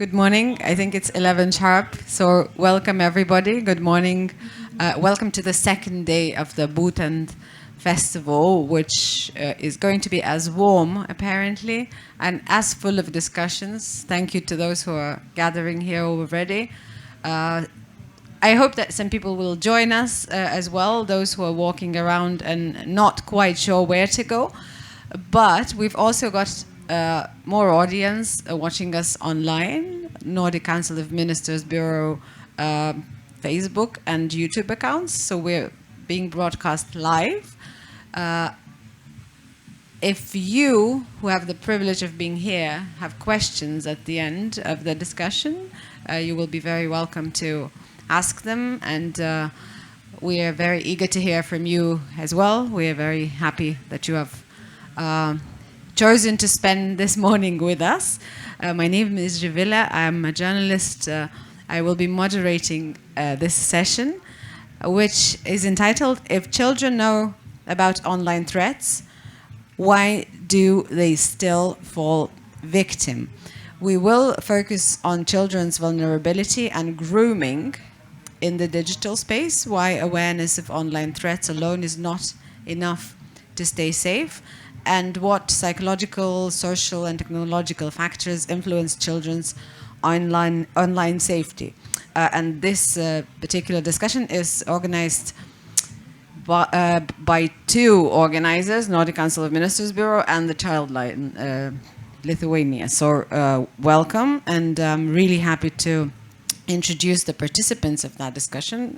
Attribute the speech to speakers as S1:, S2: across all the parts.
S1: Good morning. I think it's 11 sharp, so welcome everybody. Good morning. Welcome to the second day of the Būtent Festival, which is going to be as warm, apparently, and as full of discussions. Thank you to those who are gathering here already. I hope that some people will join us as well, those who are walking around and not quite sure where to go. But we've also got more audience watching us online, Nordic Council of Ministers Bureau Facebook and YouTube accounts, so we're being broadcast live. If you, who have the privilege of being here, have questions at the end of the discussion, you will be very welcome to ask them, and we are very eager to hear from you as well. We are very happy that you have chosen to spend this morning with us. My name is Rugilė. I'm a journalist. I will be moderating this session, which is entitled, If Children Know About Online Threats, Why Do They Still Fall Victim? We will focus on children's vulnerability and grooming in the digital space, why awareness of online threats alone is not enough to stay safe, and what psychological, social, and technological factors influence children's online safety. And this particular discussion is organized by two organizers, Nordic Council of Ministers Bureau and the Childline, Lithuania. So welcome, and I'm really happy to introduce the participants of that discussion.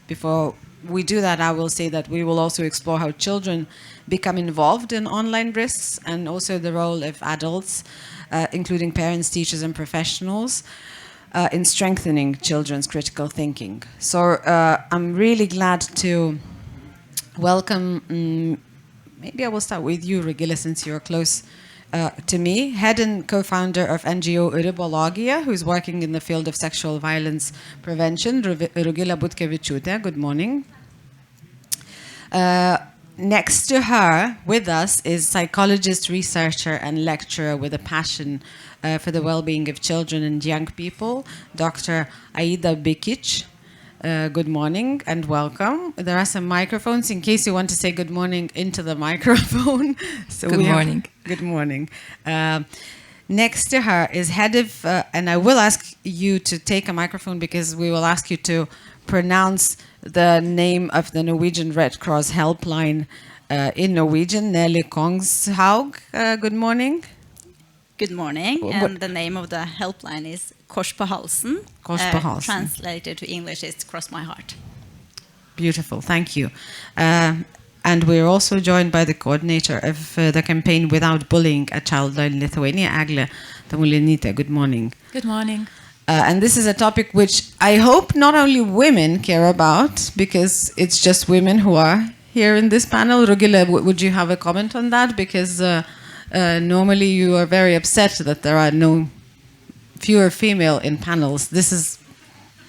S1: Before we do that, I will say that we will also explore how children become involved in online risks, and also the role of adults, including parents, teachers, and professionals, in strengthening children's critical thinking. So I'm really glad to welcome, maybe I will start with you, Rugilė, since you're close to me, head and co-founder of NGO Ribologija, who's working in the field of sexual violence prevention, Rugilė Butkevičiūtė. Good morning. Next to her, with us, is psychologist, researcher, and lecturer with a passion for the well-being of children and young people, Dr. Eglė Bikic. Good morning and welcome. There are some microphones in case you want to say good morning into the microphone. So
S2: good morning.
S1: Good morning. Next to her is head of, and I will ask you to take a microphone because we will ask you to pronounce the name of the Norwegian Red Cross helpline in Norwegian, Nelly Kongshaug. Good morning.
S2: Good morning, and the name of the helpline is Kors på halsen.
S1: Kors på halsen.
S2: Translated to English, it's Cross My Heart.
S1: Beautiful, thank you. And we're also joined by the coordinator of the campaign Without Bullying at Childline Lithuania, Eglė, Tamulionytė. Good morning.
S3: Good morning.
S1: And this is a topic which I hope not only women care about, because it's just women who are here in this panel. Rugilė, would you have a comment on that? Because normally you are very upset that there are fewer female in panels. This is,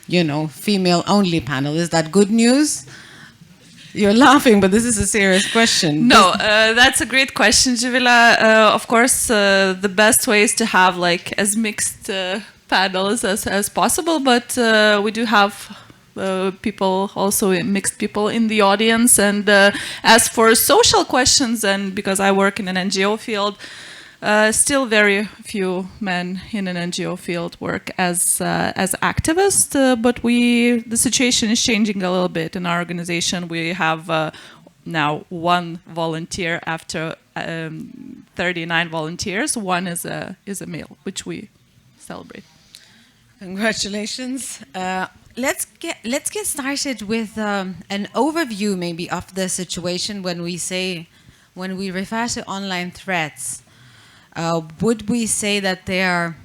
S1: female-only panel. Is that good news? You're laughing, but this is a serious question.
S3: No, that's a great question, Rugilė. Of course, the best way is to have as mixed panels as possible, but we do have mixed people in the audience. And as for social questions, and because I work in an NGO field, still very few men in an NGO field work as activists, but the situation is changing a little bit in our organization. We have now one volunteer after 39 volunteers. One is a male, which we celebrate.
S1: Congratulations. Let's get started with an overview maybe of the situation when we refer to online threats. Would we say that they are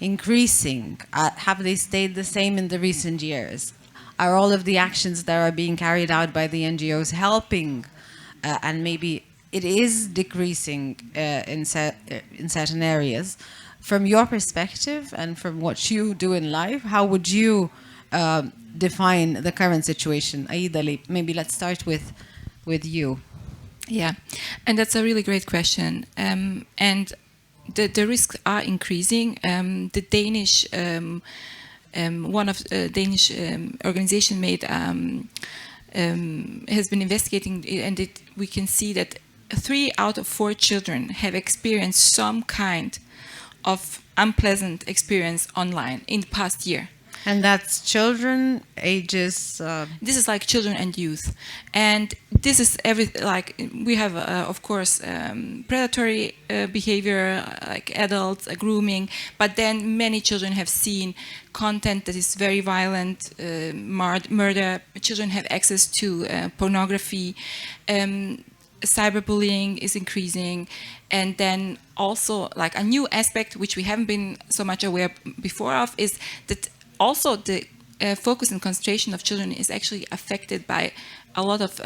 S1: increasing? Have they stayed the same in the recent years? Are all of the actions that are being carried out by the NGOs helping? And maybe it is decreasing in certain areas. From your perspective and from what you do in life, how would you define the current situation? Eglė, maybe let's start with you.
S2: Yeah, and that's a really great question. And
S4: the risks are increasing. The Danish one of Danish organization made has been investigating, and we can see that 3 out of 4 children have experienced some kind of unpleasant experience online in the past year.
S1: And that's children, ages...
S4: This is like children and youth. And this is like, we have, of course, predatory behavior, like adults, grooming, but then many children have seen content that is very violent, murder. Children have access to pornography. Cyberbullying is increasing. And then also, like, a new aspect, which we haven't been so much aware before of, is that also the focus and concentration of children is actually affected by a lot of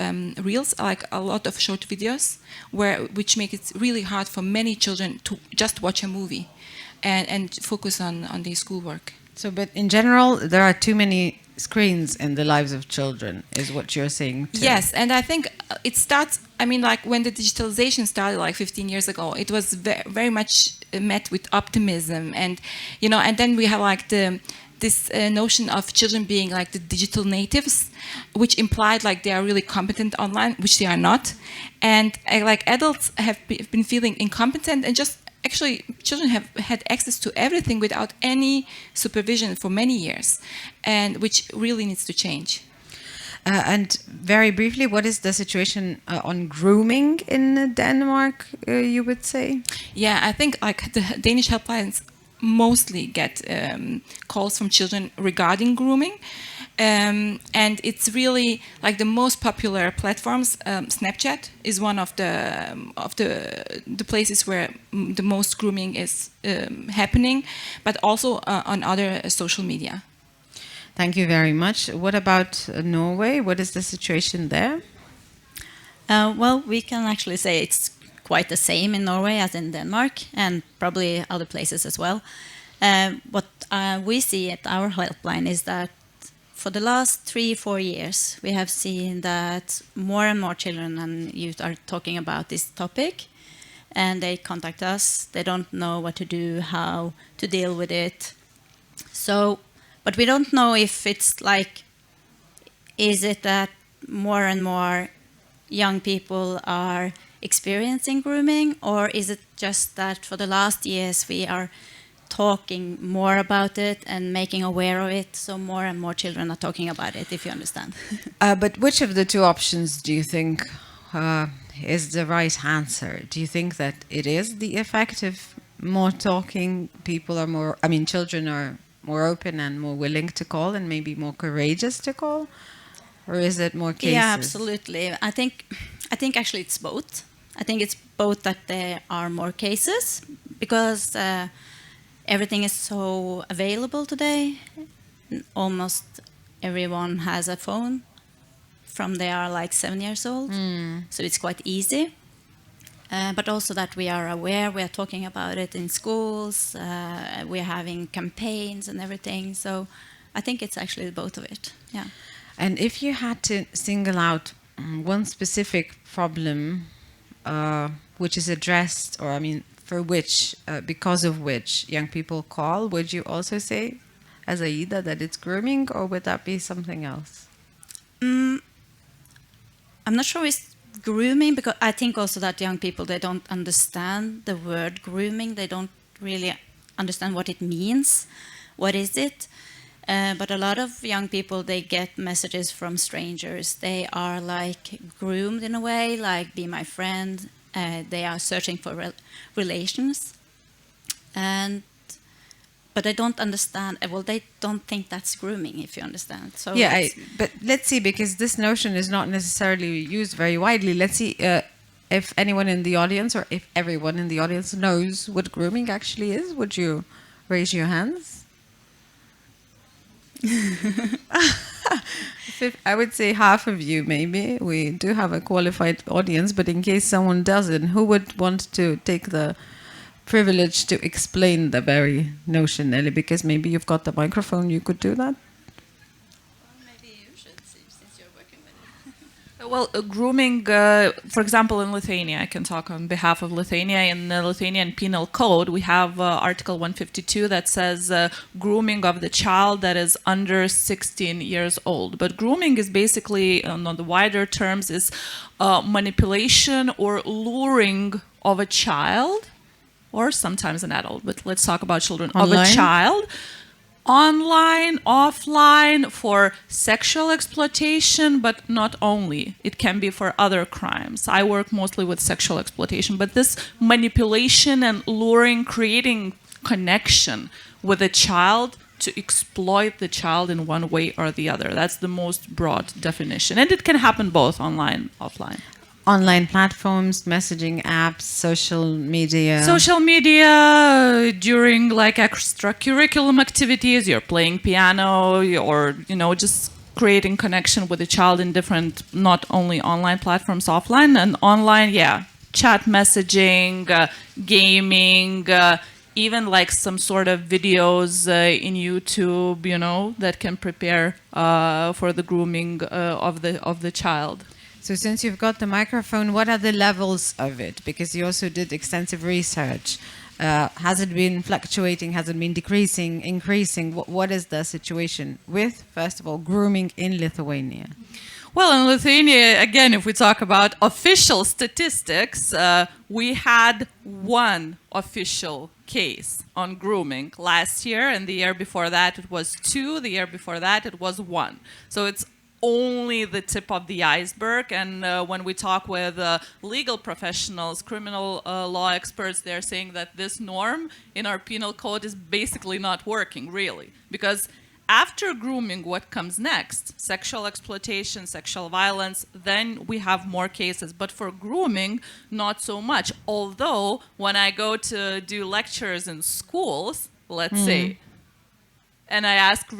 S4: reels, like a lot of short videos, which make it really hard for many children to just watch a movie and focus on their schoolwork.
S1: So, but in general, there are too many screens in the lives of children, is what you're saying too.
S4: Yes, and I think it starts, I mean, like when the digitalization started like 15 years ago, it was very much met with optimism, and, you know, and then we have like this notion of children being like the digital natives, which implied like they are really competent online, which they are not. And like adults have been feeling incompetent, and just actually children have had access to everything without any supervision for many years, and which really needs to change.
S1: And very briefly, what is the situation on grooming in Denmark, you would say?
S4: Yeah, I think like the Danish helplines mostly get calls from children regarding grooming, and it's really like the most popular platforms. Snapchat is one of the places where the most grooming is happening, but also on other social media.
S1: Thank you very much. What about Norway? What is the situation there?
S2: Well, we can actually say it's quite the same in Norway as in Denmark, and probably other places as well. What we see at our helpline is that for the last 3-4 years, we have seen that more and more children and youth are talking about this topic, and they contact us. They don't know what to do, how to deal with it. So, but we don't know if it's like, is it that more and more young people are experiencing grooming, or is it just that for the last years we are talking more about it and making aware of it, so more and more children are talking about it, if you understand?
S1: But which of the two options do you think is the right answer? Do you think that it is the effect of more talking, people are more, I mean, children are more open and more willing to call and maybe more courageous to call? Or is it more cases?
S2: Yeah, absolutely. I think actually it's both. I think it's both that there are more cases because everything is so available today. Almost everyone has a phone from they are like 7 years old. So it's quite easy. But also that we are aware, we are talking about it in schools, we are having campaigns and everything. So I think it's actually both of it. Yeah.
S1: And if you had to single out one specific problem which is addressed, or I mean, for which, because of which young people call, would you also say, as Aida, that it's grooming, or would that be something else?
S2: I'm not sure it's grooming, because I think also that young people, they don't understand the word grooming. They don't really understand what it means. What is it? But a lot of young people, they get messages from strangers. They are like groomed in a way, like be my friend. They are searching for relations. But they don't understand, well, they don't think that's grooming, if you understand. So
S1: yeah, but let's see, because this notion is not necessarily used very widely. Let's see if anyone in the audience, or if everyone in the audience knows what grooming actually is. Would you raise your hands? I would say half of you, maybe. We do have a qualified audience, but in case someone doesn't, who would want to take the privilege to explain the very notion, Eglė? Because maybe you've got the microphone, you could do that.
S3: Maybe you should, since you're working with it. Well, grooming, for example, in Lithuania, I can talk on behalf of Lithuania. In the Lithuanian Penal Code, we have Article 152 that says grooming of the child that is under 16 years old. But grooming is basically, on the wider terms, is manipulation or luring of a child, or sometimes an adult, but let's talk about children,
S1: Online?
S3: of a child, online, offline, for sexual exploitation, but not only. It can be for other crimes. I work mostly with sexual exploitation, but this manipulation and luring, creating connection with a child to exploit the child in one way or the other. That's the most broad definition. And it can happen both online, offline.
S1: Online platforms, messaging apps, social media.
S3: Social media during like extracurriculum activities, you're playing piano or, just creating connection with the child in different, not only online platforms, offline and online, chat messaging, gaming, even like some sort of videos in YouTube, that can prepare for the grooming of the child.
S1: So since you've got the microphone, what are the levels of it? Because you also did extensive research. Has it been fluctuating? Has it been decreasing, increasing? What is the situation with, first of all, grooming in Lithuania?
S3: Well, in Lithuania, again, if we talk about official statistics, we had one official case on grooming last year, and the year before that it was 2, the year before that it was 1. So it's only the tip of the iceberg, and when we talk with legal professionals, criminal law experts, they're saying that this norm in our penal code is basically not working, really. Because after grooming, what comes next? Sexual exploitation, sexual violence, then we have more cases. But for grooming, not so much. Although, when I go to do lectures in schools, let's say, and I ask to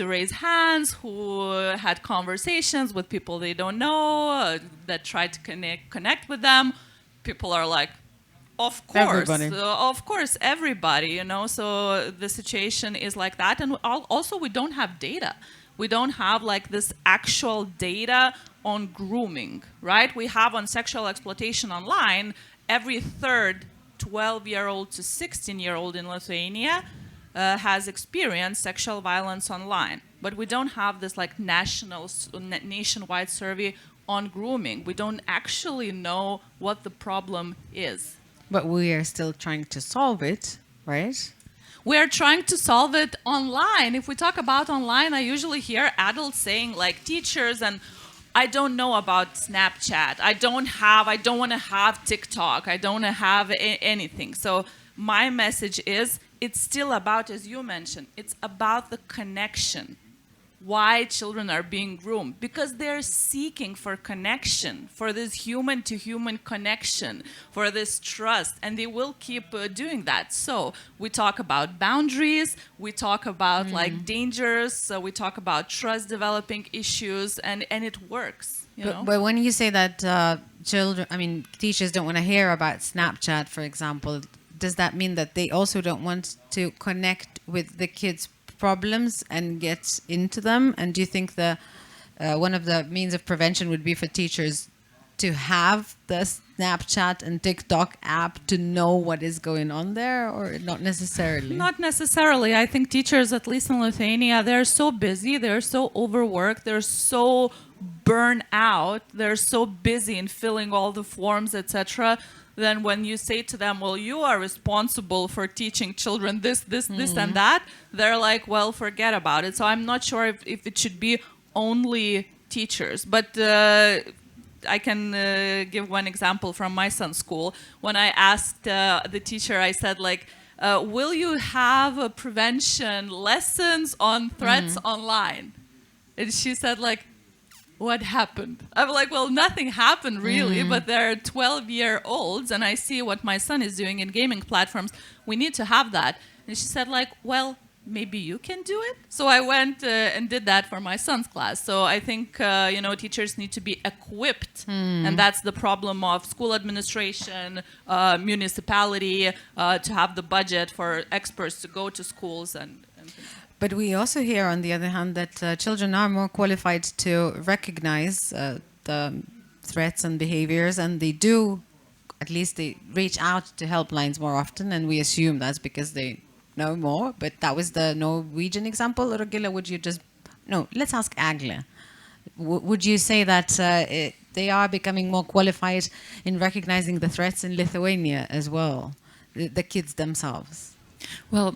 S3: raise hands who had conversations with people they don't know, that tried to connect with them. People are like, of course, everybody, So the situation is like that. And also we don't have data. We don't have like this actual data on grooming, right? We have on sexual exploitation online, every third 12-year-old to 16-year-old in Lithuania has experienced sexual violence online. But we don't have this like nationwide survey on grooming. We don't actually know what the problem is.
S1: But we are still trying to solve it, right?
S3: We are trying to solve it online. If we talk about online, I usually hear adults saying like teachers, and I don't know about Snapchat. I don't want to have TikTok. I don't want to have anything. So my message is, it's still about, as you mentioned, it's about the connection. Why children are being groomed? Because they're seeking for connection, for this human-to-human connection, for this trust, and they will keep doing that. So we talk about boundaries, we talk about like dangers, we talk about trust developing issues, and it works.
S1: But when you say that teachers don't want to hear about Snapchat, for example, does that mean that they also don't want to connect with the kids' problems and get into them? And do you think one of the means of prevention would be for teachers to have the Snapchat and TikTok app to know what is going on there, or not necessarily?
S3: Not necessarily. I think teachers, at least in Lithuania, they're so busy, they're so overworked, they're so burnt out, they're so busy in filling all the forms, etc. Then when you say to them, well, you are responsible for teaching children this, and that, they're like, well, forget about it. So I'm not sure if it should be only teachers. But I can give one example from my son's school. When I asked the teacher, I said, like, will you have prevention lessons on threats online? And she said, like, what happened? I'm like, well, nothing happened really, but they're 12-year-olds and I see what my son is doing in gaming platforms. We need to have that. And she said, like, well, maybe you can do it. So I went and did that for my son's class. So I think, teachers need to be equipped. And that's the problem of school administration, municipality, to have the budget for experts to go to schools and things.
S1: But we also hear, on the other hand, that children are more qualified to recognize the threats and behaviors, and they do, at least they reach out to helplines more often, and we assume that's because they know more. But that was the Norwegian example. Rugilė, would you just... No, let's ask Eglė. Would you say that they are becoming more qualified in recognizing the threats in Lithuania as well, the kids themselves?
S5: Well,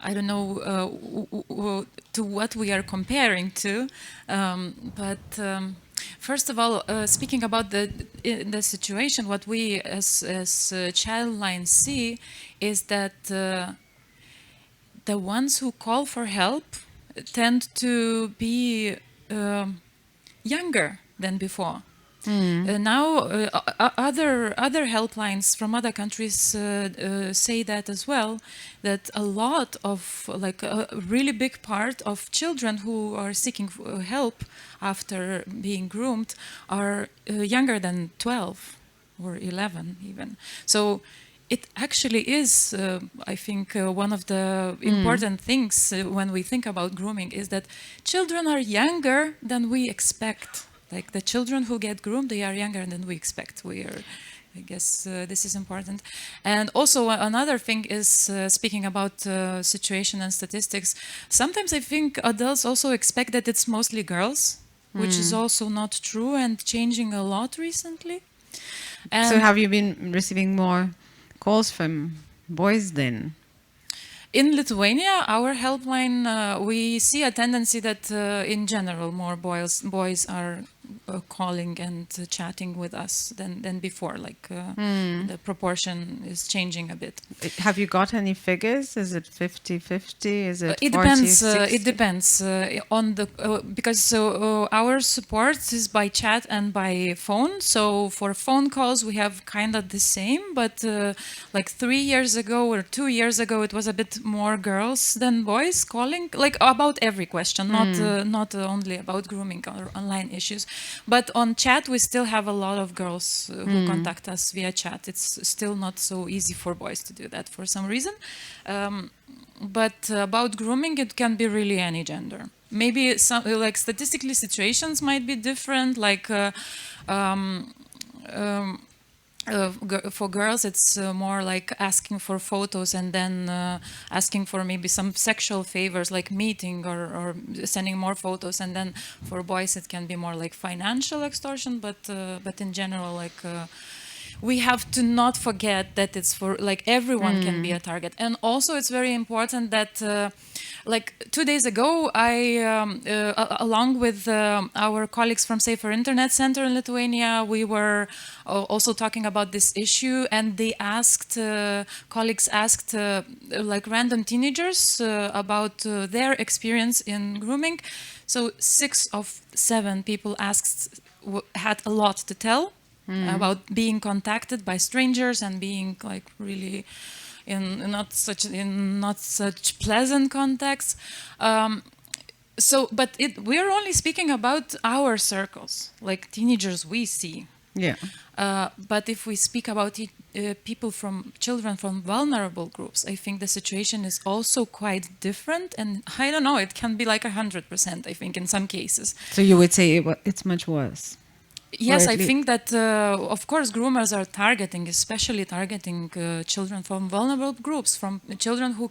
S5: I don't know to what we are comparing to, but first of all, speaking about the situation, what we as Childline see is that the ones who call for help tend to be younger than before. Now, other helplines from other countries say that as well, that a lot of, like a really big part of children who are seeking help after being groomed are younger than 12 or 11 even. So it actually is, I think, one of the important things when we think about grooming is that children are younger than we expect. Like the children who get groomed, they are younger than we expect. I guess this is important. And also another thing is, speaking about situation and statistics, sometimes I think adults also expect that it's mostly girls, which is also not true and changing a lot recently. And
S1: so have you been receiving more calls from boys then?
S5: in Lithuania, our helpline, we see a tendency that in general more boys are calling and chatting with us than before. Like the proportion is changing a bit.
S1: Have you got any figures? Is it 50-50? Is it 40,
S5: depends.
S1: 60?
S5: It depends on the because our support is by chat and by phone. So for phone calls, we have kind of the same. But like 3 years ago or 2 years ago, it was a bit more girls than boys calling, like about every question, not only about grooming or online issues. But on chat, we still have a lot of girls who contact us via chat. It's still not so easy for boys to do that for some reason. But about grooming, it can be really any gender. Maybe some, like statistically, situations might be different. Like for girls, it's more like asking for photos and then asking for maybe some sexual favors, like meeting or sending more photos. And then for boys, it can be more like financial extortion. But in general, like we have to not forget that it's for like everyone can be a target. And also, it's very important that. Like 2 days ago, I, along with our colleagues from Safer Internet Center in Lithuania, we were also talking about this issue, and they asked, colleagues asked like random teenagers about their experience in grooming. So 6 of 7 people asked had a lot to tell about being contacted by strangers and being like really in not such pleasant contexts. But we're only speaking about our circles, like teenagers we see.
S1: Yeah.
S5: But if we speak about children from vulnerable groups, I think the situation is also quite different. And I don't know, it can be like 100%, I think, in some cases.
S1: So you would say it's much worse?
S5: Yes, I think that, of course, groomers are especially targeting children from vulnerable groups, from children who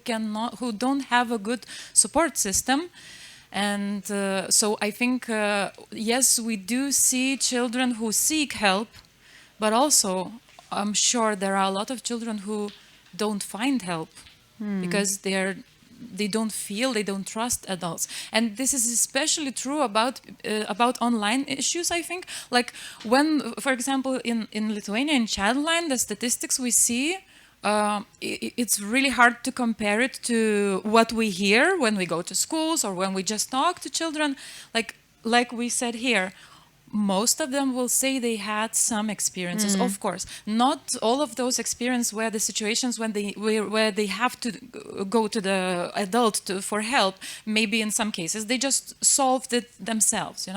S5: don't have a good support system. And so I think, yes, we do see children who seek help, but also I'm sure there are a lot of children who don't find help because they don't trust adults. And this is especially true about online issues, I think. Like when, for example, in Lithuania, in Childline, the statistics we see, it's really hard to compare it to what we hear when we go to schools or when we just talk to children. Like we said here, most of them will say they had some experiences. Of course, not all of those experiences were the situations where they have to go to the adult for help. Maybe in some cases they just solved it themselves,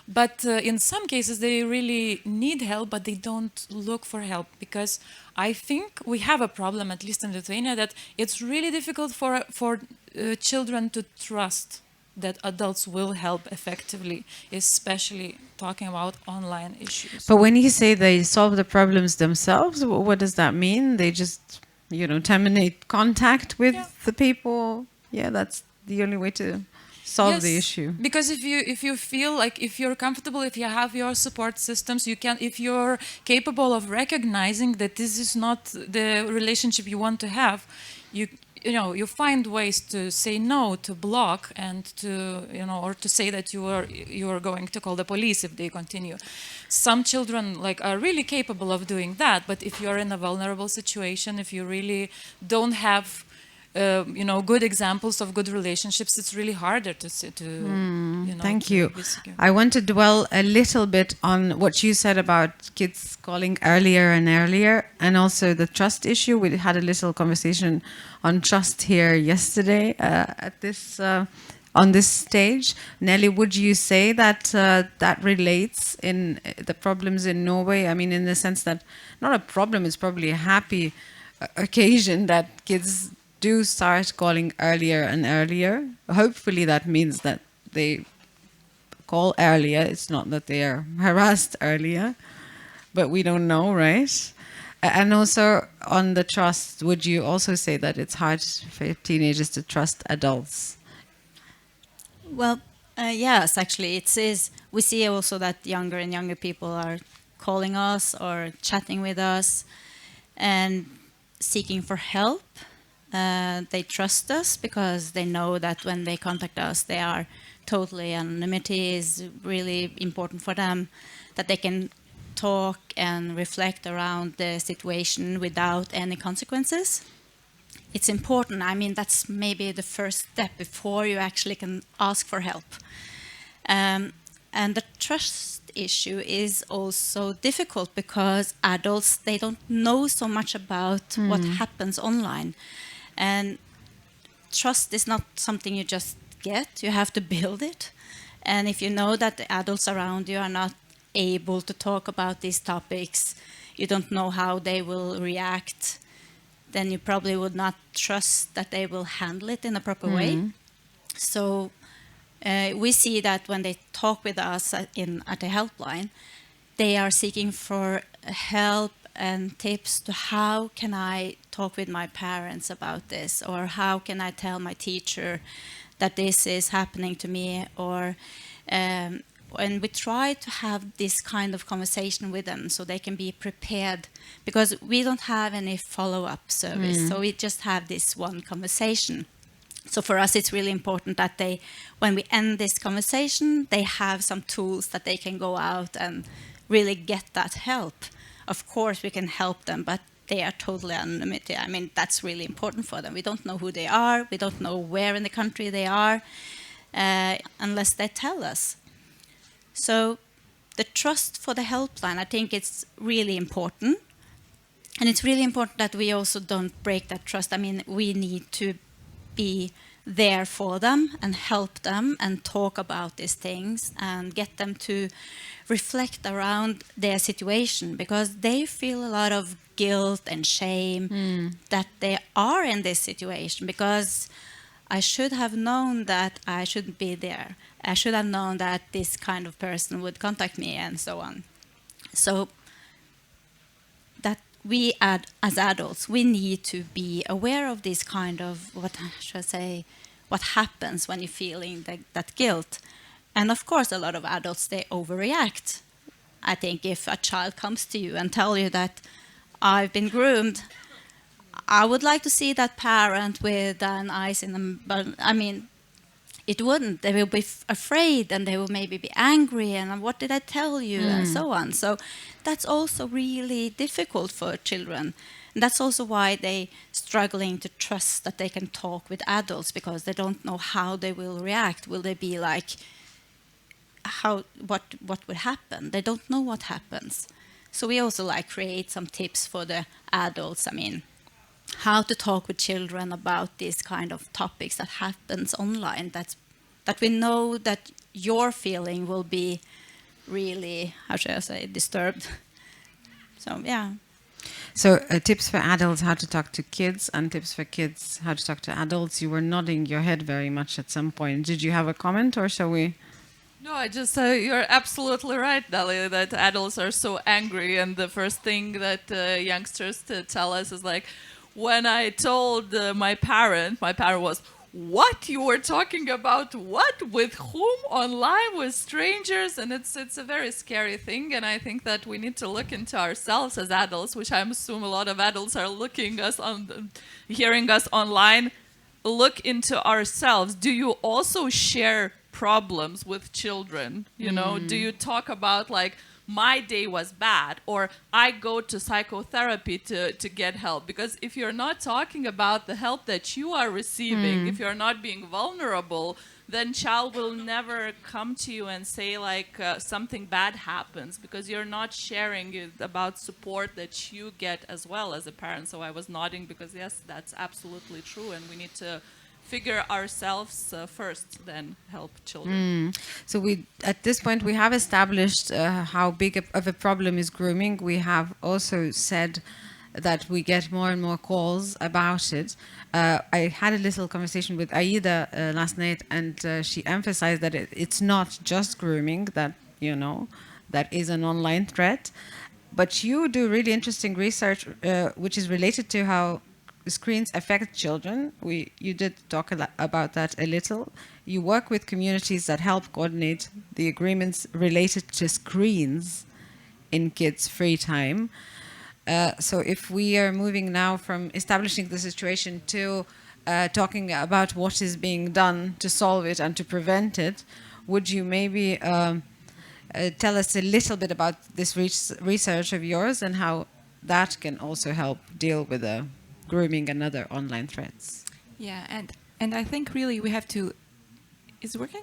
S5: But in some cases they really need help, but they don't look for help because I think we have a problem, at least in Lithuania, that it's really difficult for children to trust that adults will help effectively, especially talking about online issues.
S1: But when you say they solve the problems themselves, what does that mean? They just, terminate contact with the people? Yeah, that's the only way to solve the issue.
S5: Because if you feel like, if you're comfortable, if you have your support systems, if you're capable of recognizing that this is not the relationship you want to have, you find ways to say no, to block, and to or to say that you are going to call the police if they continue. Some children are really capable of doing that, but if you're in a vulnerable situation, if you really don't have good examples of good relationships, it's really harder to
S1: Thank you. I want to dwell a little bit on what you said about kids calling earlier and earlier, and also the trust issue. We had a little conversation on trust here yesterday at this on this stage. Nelly, would you say that that relates in the problems in Norway? I mean, in the sense that not a problem, it's probably a happy occasion that kids do start calling earlier and earlier. Hopefully that means that they call earlier. It's not that they are harassed earlier, but we don't know, right? And also on the trust, would you also say that it's hard for teenagers to trust adults?
S2: Well, yes, actually, it is. We see also that younger and younger people are calling us or chatting with us and seeking for help. They trust us because they know that when they contact us, they are totally anonymity is really important for them, that they can talk and reflect around the situation without any consequences. It's important. I mean, that's maybe the first step before you actually can ask for help. And the trust issue is also difficult because adults, they don't know so much about what happens online. And trust is not something you just get, you have to build it. And if you know that the adults around you are not able to talk about these topics, you don't know how they will react, then you probably would not trust that they will handle it in a proper way. So we see that when they talk with us at the helpline, they are seeking for help and tips to how can I talk with my parents about this, or how can I tell my teacher that this is happening to me, or and we try to have this kind of conversation with them so they can be prepared, because we don't have any follow-up service, so we just have this one conversation. So for us it's really important that they, when we end this conversation, they have some tools that they can go out and really get that help. Of course we can help them, but they are totally anonymity. I mean, that's really important for them. We don't know who they are, we don't know where in the country they are, unless they tell us. So the trust for the helpline, I think it's really important. And it's really important that we also don't break that trust. I mean, we need to be there for them and help them and talk about these things and get them to reflect around their situation, because they feel a lot of guilt and shame that they are in this situation, because I should have known that I shouldn't be there. I should have known that this kind of person would contact me and so on. So that we as adults, we need to be aware of this kind of, what should I say, what happens when you're feeling that guilt. And of course, a lot of adults, they overreact. I think if a child comes to you and tell you that I've been groomed, I would like to see that parent with an ice in them. But I mean, it wouldn't. They will be afraid, and they will maybe be angry, and what did I tell you, and so on. So that's also really difficult for children. And that's also why they're struggling to trust that they can talk with adults, because they don't know how they will react. Will they be like, what would happen? They don't know what happens. So we also create some tips for the adults. I mean, how to talk with children about these kind of topics that happens online, that we know that your feeling will be really, how should I say, disturbed. So yeah.
S1: So tips for adults how to talk to kids and tips for kids how to talk to adults. You were nodding your head very much at some point. Did you have a comment or shall we?
S3: No, I just, you're absolutely right, Dalia, that adults are so angry, and the first thing that youngsters tell us is like, when I told my parent was, what? You were talking about what? With whom? Online? With strangers? And it's a very scary thing, and I think that we need to look into ourselves as adults, which I assume a lot of adults are hearing us online. Look into ourselves. Do you also share problems with children? You know, do you talk about like, my day was bad, or I go to psychotherapy to get help? Because if you're not talking about the help that you are receiving, if you're not being vulnerable, then child will never come to you and say like something bad happens, because you're not sharing about support that you get as well as a parent. So I was nodding because yes, that's absolutely true, and we need to figure ourselves first, then help children.
S1: So at this point we have established how big of a problem is grooming. We have also said that we get more and more calls about it. I had a little conversation with Aida last night, and she emphasized that it's not just grooming that, you know, that is an online threat. But you do really interesting research which is related to how screens affect children. You did talk about that a little. You work with communities that help coordinate the agreements related to screens in kids' free time. So if we are moving now from establishing the situation to talking about what is being done to solve it and to prevent it, would you maybe tell us a little bit about this research of yours and how that can also help deal with the grooming and other online threats?
S4: Yeah, and I think really we have to. Is it working?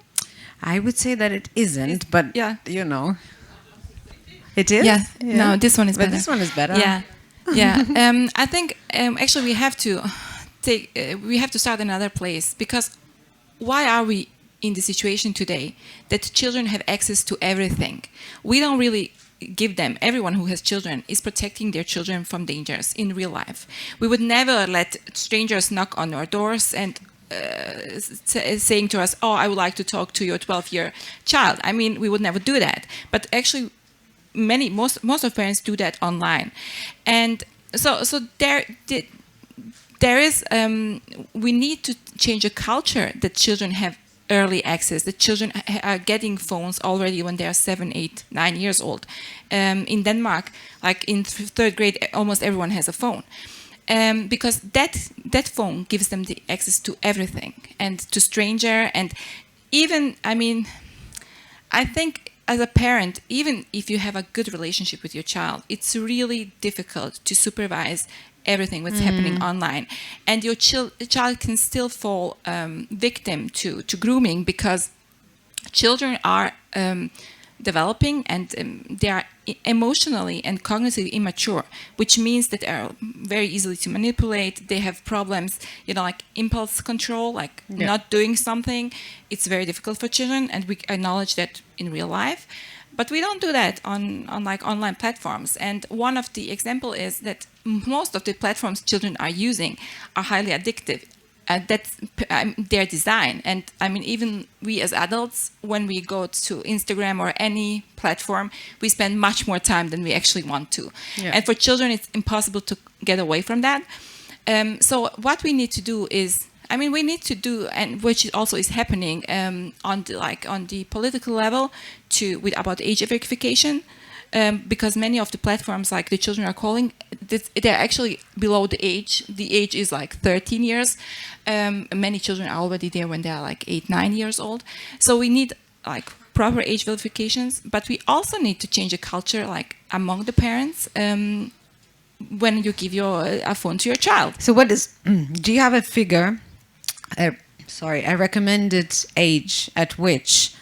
S1: I would say that it isn't, but
S4: yeah,
S1: you know, it is.
S4: Yeah. No, this one is better.
S1: But this one is better.
S4: Yeah, yeah. I think actually we have to start another place, because why are we in the situation today that children have access to everything? We don't really give them. Everyone who has children is protecting their children from dangers in real life. We would never let strangers knock on our doors and saying to us, oh, I would like to talk to your 12-year child. I mean, we would never do that. But actually, most of parents do that online. And so there is, we need to change a culture that children have early access, that children are getting phones already when they are 7, 8, 9 years old. In Denmark, like in third grade, almost everyone has a phone. Because that phone gives them the access to everything, and to stranger, and even, I mean, I think as a parent, even if you have a good relationship with your child, it's really difficult to supervise everything that's happening online, and your child can still fall victim to grooming, because children are developing, and they are emotionally and cognitively immature, which means that they are very easily to manipulate. They have problems, you know, like impulse control, like not doing something. It's very difficult for children, and we acknowledge that in real life. But we don't do that on like online platforms. And one of the example is that most of the platforms children are using are highly addictive. That's their design. And I mean, even we as adults, when we go to Instagram or any platform, we spend much more time than we actually want to. Yeah. And for children, it's impossible to get away from that. So what we need to do is, I mean, we need to do, and which also is happening on the political level, about age verification. Because many of the platforms, like the children are calling, they're actually below the age. The age is like 13 years. Many children are already there when they are like 8, 9 years old. So we need like proper age verifications, but we also need to change the culture, like among the parents, when you give a phone to your child.
S1: So do you have a figure, a recommended age at which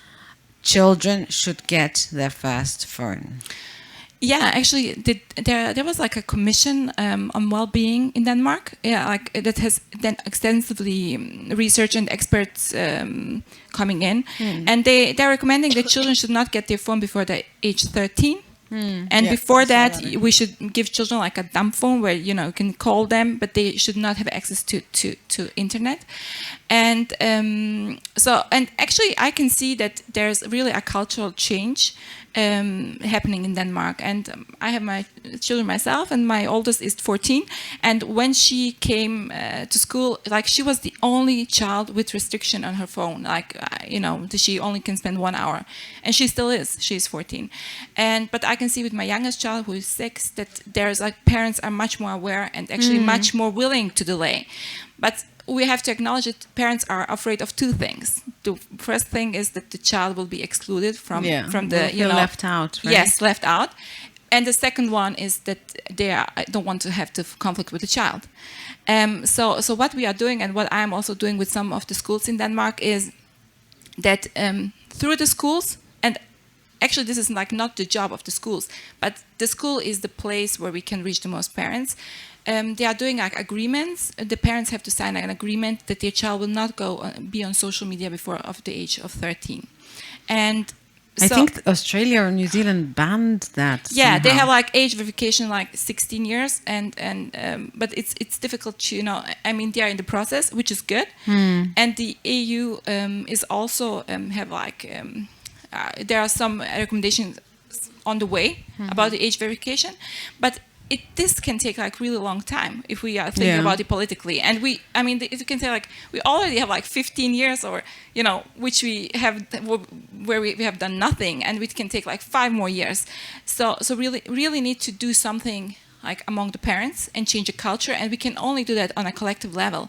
S1: children should get their first phone?
S4: Yeah, actually, there was like a commission on well-being in Denmark, that has then extensively research and experts coming in, and they're recommending that children should not get their phone before the age 13. And
S1: Yeah,
S4: before
S1: I saw
S4: that,
S1: that.
S4: we should give children like a dumb phone where you can call them, but they should not have access to internet. And and actually, I can see that there's really a cultural change happening in Denmark. And I have my children myself, and my oldest is 14. And when she came to school, like she was the only child with restriction on her phone. Like she only can spend 1 hour, and she still is. She's 14. But I can see with my youngest child, who is 6, that there's like parents are much more aware and actually much more willing to delay. But we have to acknowledge that parents are afraid of two things. The first thing is that the child will be excluded from the
S1: left out. Right?
S4: Yes, left out. And the second one is that don't want to have to conflict with the child. So what we are doing, and what I'm also doing with some of the schools in Denmark, is that through the schools, and actually this is like not the job of the schools, but the school is the place where we can reach the most parents. They are doing like agreements. The parents have to sign an agreement that their child will not be on social media before of the age of 13. And
S1: I think Australia or New Zealand banned that.
S4: Yeah, they
S1: somehow.
S4: have like age verification like 16 years, but it's difficult to I mean, they are in the process, which is good. And the EU is also have like there are some recommendations on the way about the age verification, but this can take like really long time if we are thinking about it politically. And if you can say like we already have like 15 years, or which we have where we have done nothing, and it can take like 5 more years. So really need to do something like among the parents and change the culture, and we can only do that on a collective level.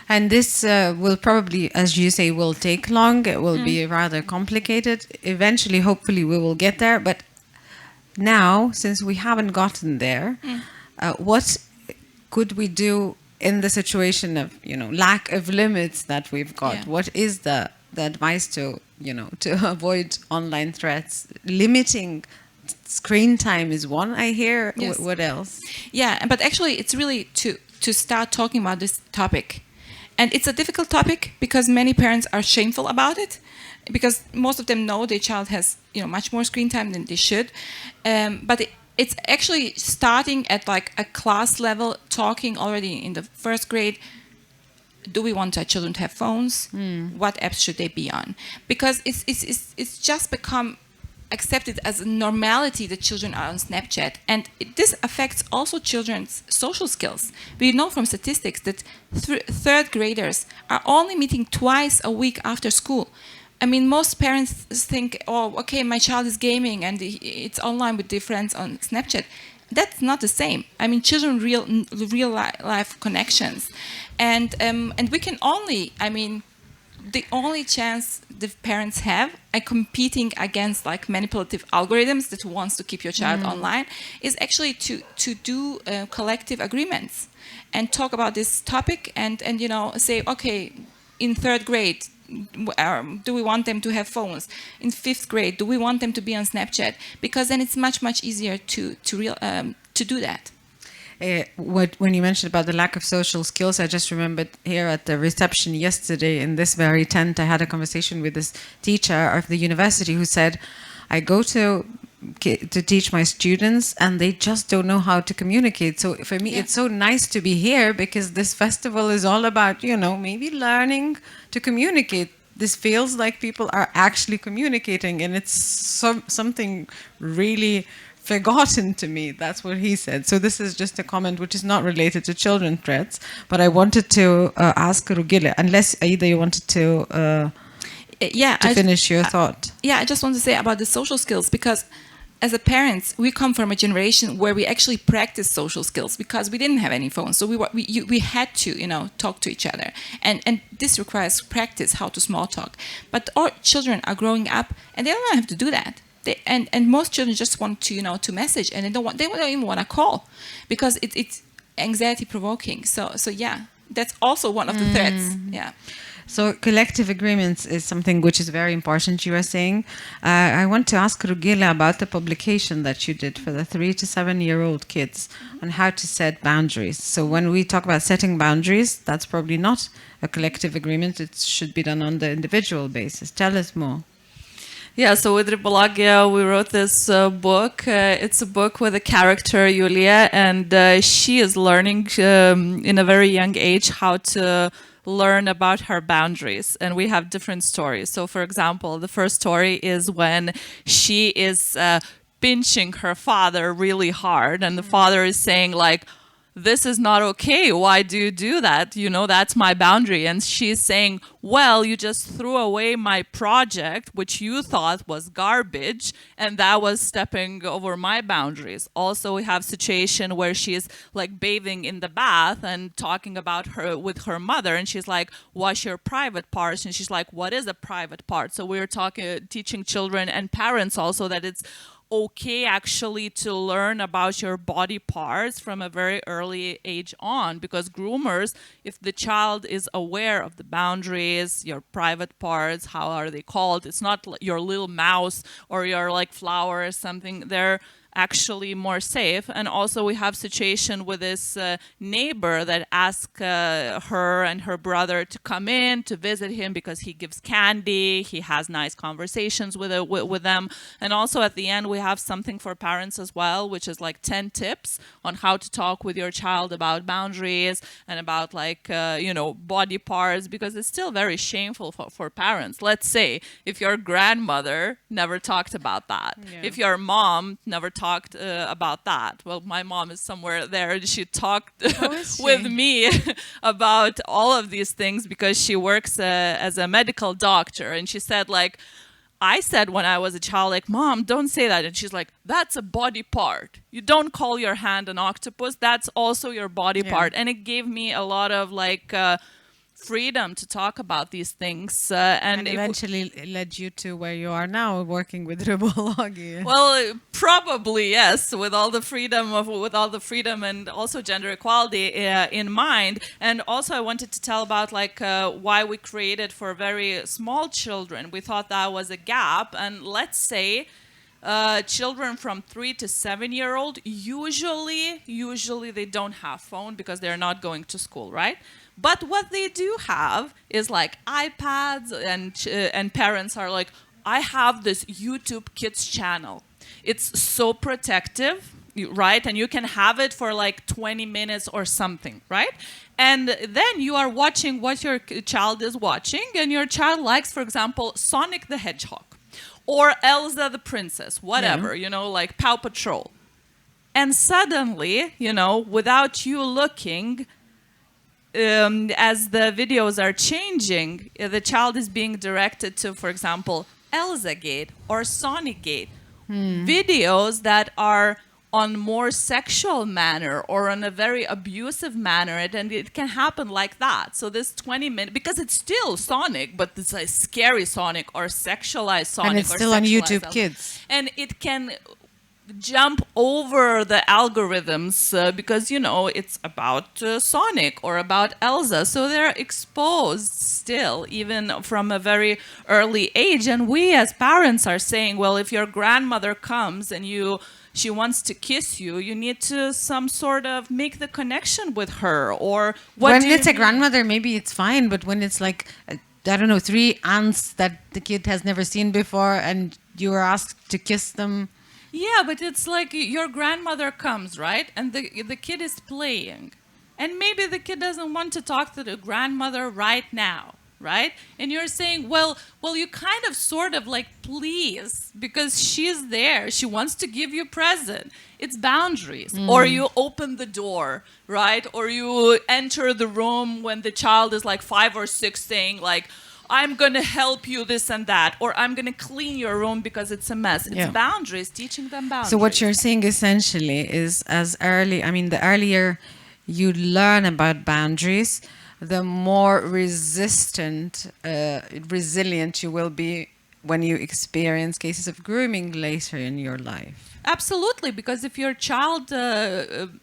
S1: And this will probably, as you say, will take long. It will be rather complicated. Eventually, hopefully, we will get there. But now, since we haven't gotten there, what could we do in the situation of lack of limits that we've got?
S4: Yeah.
S1: What is the advice to to avoid online threats? Limiting screen time is one, I hear.
S4: Yes.
S1: What else?
S4: Yeah, but actually, it's really to start talking about this topic. And it's a difficult topic because many parents are shameful about it, because most of them know their child has much more screen time than they should. But it's actually starting at like a class level, talking already in the first grade. Do we want our children to have phones? What apps should they be on? Because it's just become accepted as a normality that children are on Snapchat, and this affects also children's social skills. We know from statistics that third graders are only meeting twice a week after school. I mean, most parents think, oh, okay, my child is gaming and it's online with their friends on Snapchat. That's not the same. I mean, children real life connections, and we can only, the only chance the parents have competing against like manipulative algorithms that wants to keep your child online is actually to do collective agreements and talk about this topic and say, okay, in third grade, do we want them to have phones? In fifth grade, do we want them to be on Snapchat? Because then it's much easier to do that.
S1: When you mentioned about the lack of social skills, I just remembered here at the reception yesterday in this very tent, I had a conversation with this teacher of the university who said, I go to teach my students and they just don't know how to communicate. So for me, it's so nice to be here because this festival is all about, maybe learning to communicate. This feels like people are actually communicating, and it's something really forgotten to me. That's what he said. So this is just a comment which is not related to children threats, but I wanted to ask Rugilė, unless either you wanted to finish your thought.
S4: I just want to say about the social skills, because as a parents, we come from a generation where we actually practice social skills because we didn't have any phones. So we had to, talk to each other. And this requires practice, how to small talk. But our children are growing up and they don't have to do that. And most children just want to, to message, and they don't even want to call because it's anxiety provoking. So yeah, that's also one of the threats. Yeah.
S1: So collective agreements is something which is very important, you are saying. I want to ask Rugilė about the publication that you did for the 3 to 7-year-old kids on how to set boundaries. So when we talk about setting boundaries, that's probably not a collective agreement. It should be done on the individual basis. Tell us more.
S3: Yeah, so with Ribologija, we wrote this book. It's a book with a character, Julia, and she is learning in a very young age how to learn about her boundaries. And we have different stories. So, for example, the first story is when she is pinching her father really hard, and the father is saying, like, this is not okay. Why do you do that? You know, that's my boundary. And she's saying, well, you just threw away my project, which you thought was garbage, and that was stepping over my boundaries. Also, we have situation where she's like bathing in the bath and talking about her with her mother, and she's like, wash your private parts. And she's like, what is a private part? So we're teaching children and parents also that it's okay actually to learn about your body parts from a very early age on, because groomers, if the child is aware of the boundaries, your private parts, how are they called? It's not your little mouse or your like flower or something. They're actually more safe. And also we have situation with this neighbor that asked her and her brother to come in to visit him because he gives candy, he has nice conversations with them. And also at the end we have something for parents as well, which is like 10 tips on how to talk with your child about boundaries and about like body parts, because it's still very shameful for parents. Let's say if your grandmother never talked about that, if your mom never talked about that. Well, my mom is somewhere there, and she talked with me about all of these things because she works as a medical doctor. And she said, like, I said when I was a child, like, Mom, don't say that. And she's like, that's a body part. You don't call your hand an octopus. That's also your body part. And it gave me a lot of like freedom to talk about these things, and
S1: eventually led you to where you are now, working with Ribologija.
S3: Well, probably yes, with all the freedom and also gender equality in mind. And also, I wanted to tell about like why we created for very small children. We thought that was a gap, and let's say children from 3 to 7 year old usually they don't have phone because they're not going to school, right? But what they do have is like iPads, and parents are like, I have this YouTube Kids channel. It's so protective, right? And you can have it for like 20 minutes or something, right? And then you are watching what your child is watching, and your child likes, for example, Sonic the Hedgehog or Elsa the Princess, whatever, like Paw Patrol. And suddenly, without you looking, as the videos are changing, the child is being directed to, for example, Elsa Gate or Sonic Gate. Videos that are on more sexual manner or on a very abusive manner, and it can happen like that. So this 20 minutes, because it's still Sonic, but it's a scary Sonic or sexualized Sonic.
S1: And it's still on YouTube Kids.
S3: And it can jump over the algorithms because it's about Sonic or about Elsa, so they're exposed still even from a very early age. And we as parents are saying, well, if your grandmother comes and she wants to kiss you, you need to some sort of make the connection with her. Or
S1: when it's a grandmother, maybe it's fine, but when it's like I don't know, 3 aunts that the kid has never seen before and you are asked to kiss them.
S3: Yeah, but it's like your grandmother comes, right? And the kid is playing. And maybe the kid doesn't want to talk to the grandmother right now, right? And you're saying, well, you kind of sort of like please, because she's there. She wants to give you a present. It's boundaries. Or you open the door, right? Or you enter the room when the child is like 5 or 6 saying like, I'm going to help you this and that, or I'm going to clean your room because it's a mess. It's boundaries, teaching them boundaries.
S1: So what you're saying essentially is the earlier you learn about boundaries, the more resilient you will be when you experience cases of grooming later in your life.
S3: Absolutely, because if your child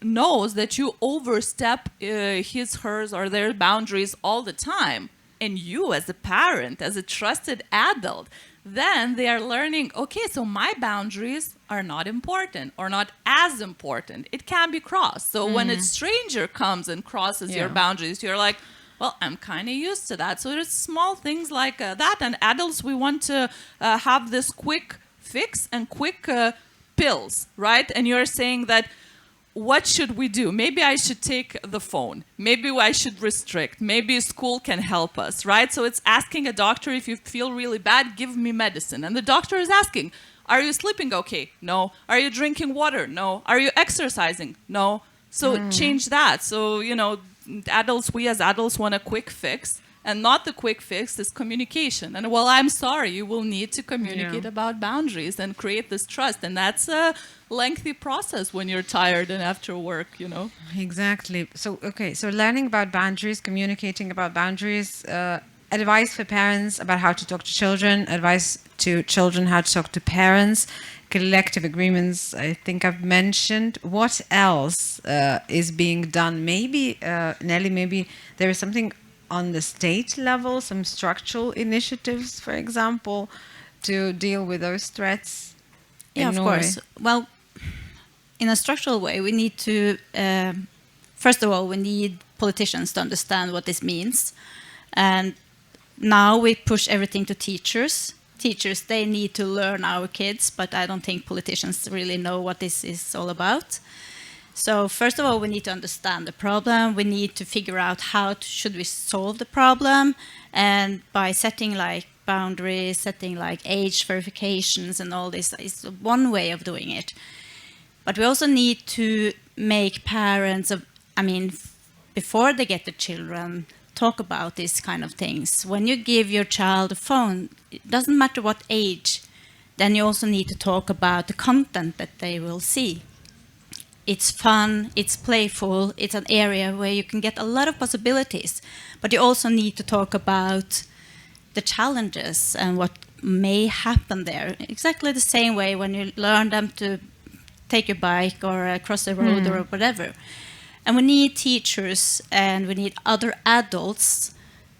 S3: knows that you overstep his, hers, or their boundaries all the time, and you as a parent, as a trusted adult, then they are learning, okay, so my boundaries are not important or not as important. It can be crossed. So when a stranger comes and crosses your boundaries, you're like, well, I'm kind of used to that. So there's small things like that. And adults, we want to have this quick fix and quick pills, right? And you're saying that, what should we do? Maybe I should take the phone. Maybe I should restrict. Maybe school can help us, right? So it's asking a doctor, if you feel really bad, give me medicine. And the doctor is asking, are you sleeping okay? No. Are you drinking water? No. Are you exercising? No. So change that. So, you know, we as adults want a quick fix, and not the quick fix is communication. And well, I'm sorry, you will need to communicate about boundaries and create this trust. And that's a lengthy process when you're tired and after work, you know.
S1: Exactly. So, okay, so learning about boundaries, communicating about boundaries, advice for parents about how to talk to children, advice to children how to talk to parents, collective agreements, I think I've mentioned. What else is being done? Maybe, Nelly, maybe there is something on the state level, some structural initiatives, for example, to deal with those threats in Norway?
S2: Of course. Well, in a structural way, we need to, first of all, we need politicians to understand what this means. And now we push everything to teachers. Teachers, they need to learn our kids, but I don't think politicians really know what this is all about. So first of all, we need to understand the problem. We need to figure out how should we solve the problem. And by setting like boundaries, setting like age verifications and all this is one way of doing it. But we also need to make parents, before they get the children, talk about these kind of things. When you give your child a phone, it doesn't matter what age, then you also need to talk about the content that they will see. It's fun, it's playful, it's an area where you can get a lot of possibilities, but you also need to talk about the challenges and what may happen there. Exactly the same way when you learn them to take your bike or cross the road or whatever. And we need teachers and we need other adults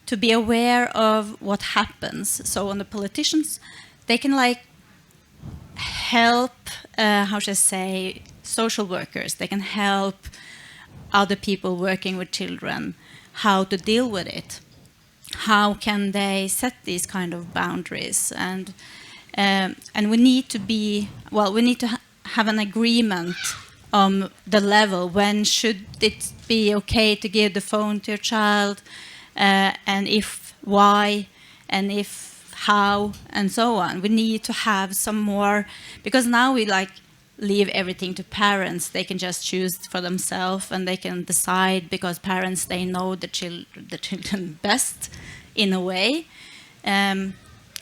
S2: to be aware of what happens. So on the politicians, they can like help, social workers. They can help other people working with children how to deal with it. How can they set these kind of boundaries? And we need to have an agreement on the level. When should it be okay to give the phone to your child, and if why, and if how, and so on. We need to have some more, because now we leave everything to parents. They can just choose for themselves and they can decide, because parents, they know the children best in a way.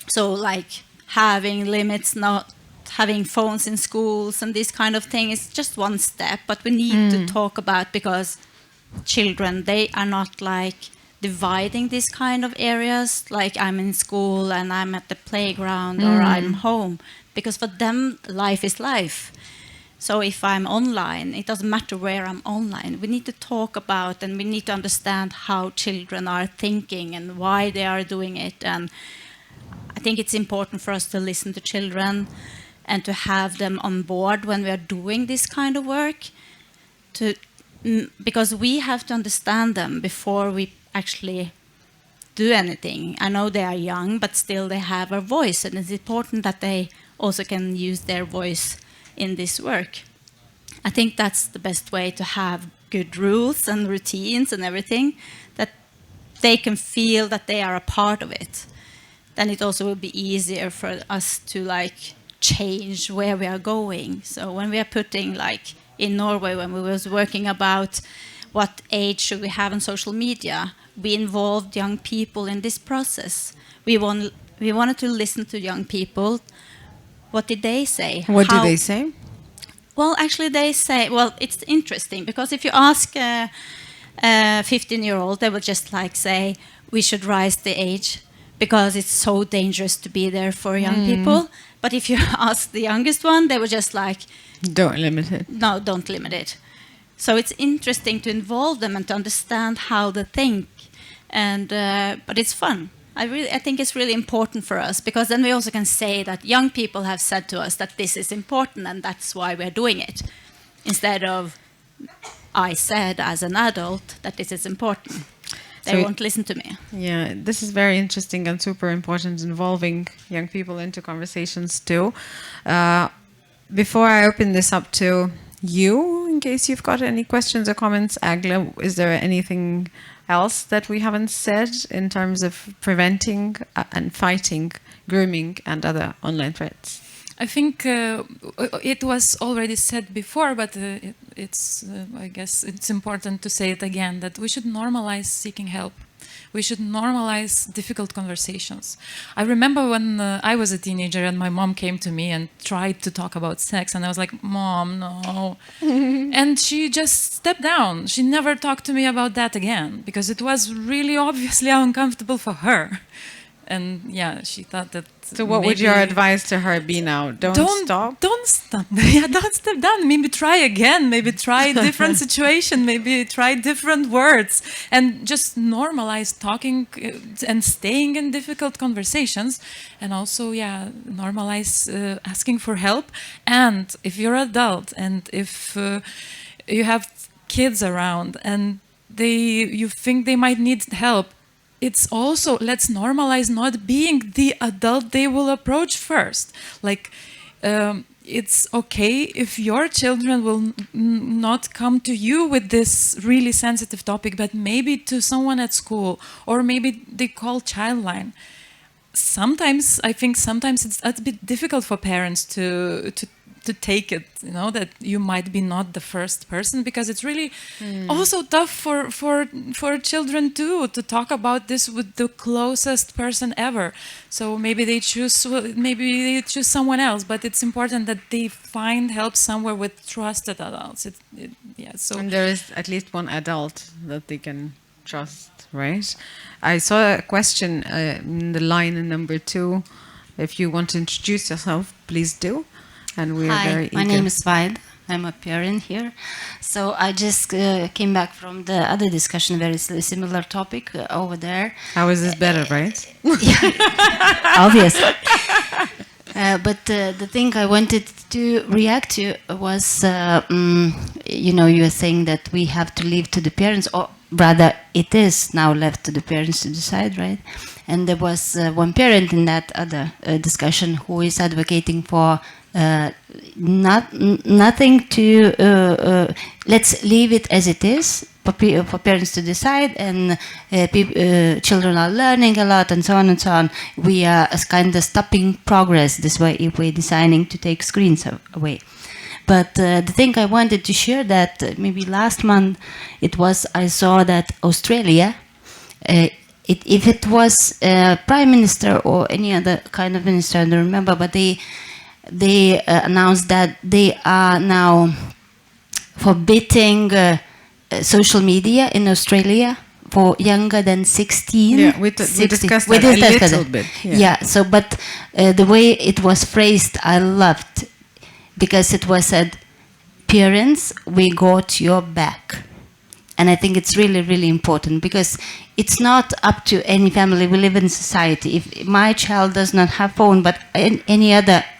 S2: So like having limits, not having phones in schools and this kind of thing is just one step, but we need to talk about, because children, they are not like dividing these kind of areas, like I'm in school and I'm at the playground or I'm home, because for them life is life. So if I'm online, it doesn't matter where I'm online. We need to talk about, and we need to understand how children are thinking and why they are doing it. And I think it's important for us to listen to children and to have them on board when we are doing this kind of work, because we have to understand them before we actually do anything. I know they are young, but still they have a voice, and it's important that they also can use their voice in this work. I think that's the best way to have good rules and routines and everything, that they can feel that they are a part of it. Then it also will be easier for us to change where we are going. So when we are putting, in Norway, when we was working about what age should we have on social media, we involved young people in this process. We wanted to listen to young people. What did they say?
S1: What did they say?
S2: Well, actually they say, it's interesting, because if you ask a 15-year-old, they will just say, we should raise the age because it's so dangerous to be there for young people. But if you ask the youngest one, they will just
S1: don't limit it.
S2: No, don't limit it. So it's interesting to involve them and to understand how they think. And but it's fun. I think it's really important for us, because then we also can say that young people have said to us that this is important and that's why we're doing it, instead of I said as an adult that this is important. they won't listen to me.
S1: Yeah, this is very interesting and super important, involving young people into conversations too. Before I open this up to you, in case you've got any questions or comments, Eglė, is there anything else that we haven't said in terms of preventing and fighting grooming and other online threats?
S5: I think it was already said before, but I guess it's important to say it again, that we should normalize seeking help. We should normalize difficult conversations. I remember when I was a teenager and my mom came to me and tried to talk about sex, and I was like, Mom, no. And she just stepped down. She never talked to me about that again, because it was really obviously uncomfortable for her. And yeah, she thought that.
S1: So what would your advice to her be now? Don't stop?
S5: Don't stop. Yeah, don't step down. Maybe try again. Maybe try a different situation. Maybe try different words. And just normalize talking and staying in difficult conversations. And also, yeah, normalize asking for help. And if you're an adult and if you have kids around and you think they might need help, it's also, let's normalize not being the adult they will approach first. Like, it's okay if your children will not come to you with this really sensitive topic, but maybe to someone at school, or maybe they call Childline. Sometimes, I think sometimes it's a bit difficult for parents to take it, you know, that you might be not the first person, because it's really also tough for children too, to talk about this with the closest person ever. So maybe they choose someone else, but it's important that they find help somewhere with trusted adults. And there is at least one adult that they can trust, right? I saw a question in the line number 2. If you want to introduce yourself, please do. And we are very eager.
S6: My name is Vaid. I'm a parent here. So I just came back from the other discussion, very similar topic over there.
S1: How is this better, right?
S6: Obviously. But the thing I wanted to react to was, you were saying that we have to leave to the parents, or rather it is now left to the parents to decide, right? And there was one parent in that other discussion who is advocating for nothing to, let's leave it as it is for parents to decide, and children are learning a lot and so on and so on. We are kind of stopping progress this way if we're deciding to take screens away. But the thing I wanted to share that maybe last month I saw that Australia, if it was Prime Minister or any other kind of minister, I don't remember, but they announced that they are now forbidding social media in Australia for younger than 16.
S1: Yeah, we discussed that a little bit.
S6: Yeah, so but the way it was phrased, I loved, because it was said, parents, we got your back. And I think it's really, really important, because it's not up to any family. We live in society. If my child does not have phone, but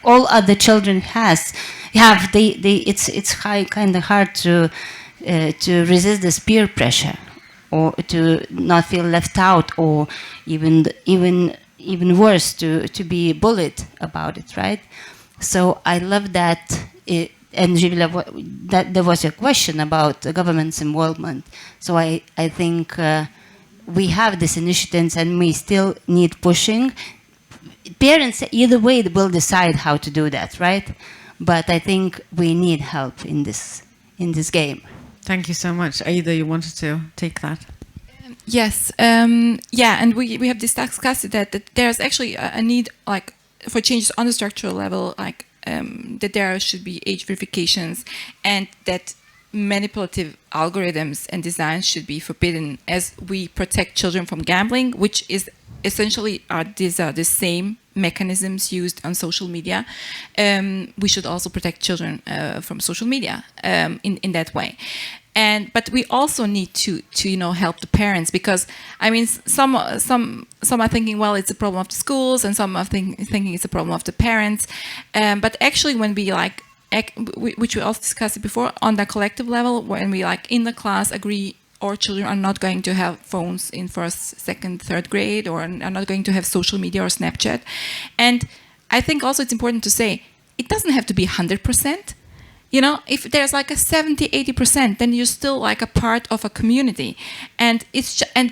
S6: all other children it's kind of hard to resist this peer pressure, or to not feel left out, or even worse, to be bullied about it, right? So I love that. And Rugilė, that there was a question about the government's involvement. So I think we have these initiatives, and we still need pushing. Parents, either way, will decide how to do that, right? But I think we need help in this game.
S1: Thank you so much. Aida, you wanted to take that?
S4: Yes. Yeah, and we have discussed that there's actually a need, like, for changes on the structural level, like, that there should be age verifications, and that manipulative algorithms and designs should be forbidden, as we protect children from gambling, which is essentially these are the same mechanisms used on social media. We should also protect children from social media in that way. But we also need to help the parents, because I mean some are thinking, well, it's a problem of the schools, and some are thinking it's a problem of the parents. But actually, when we which we also discussed before, on the collective level, when we in the class agree our children are not going to have phones in first, second, third grade, or are not going to have social media or Snapchat. And I think also it's important to say, it doesn't have to be 100%. You know, if there's like a 70, 80%, then you're still like a part of a community. And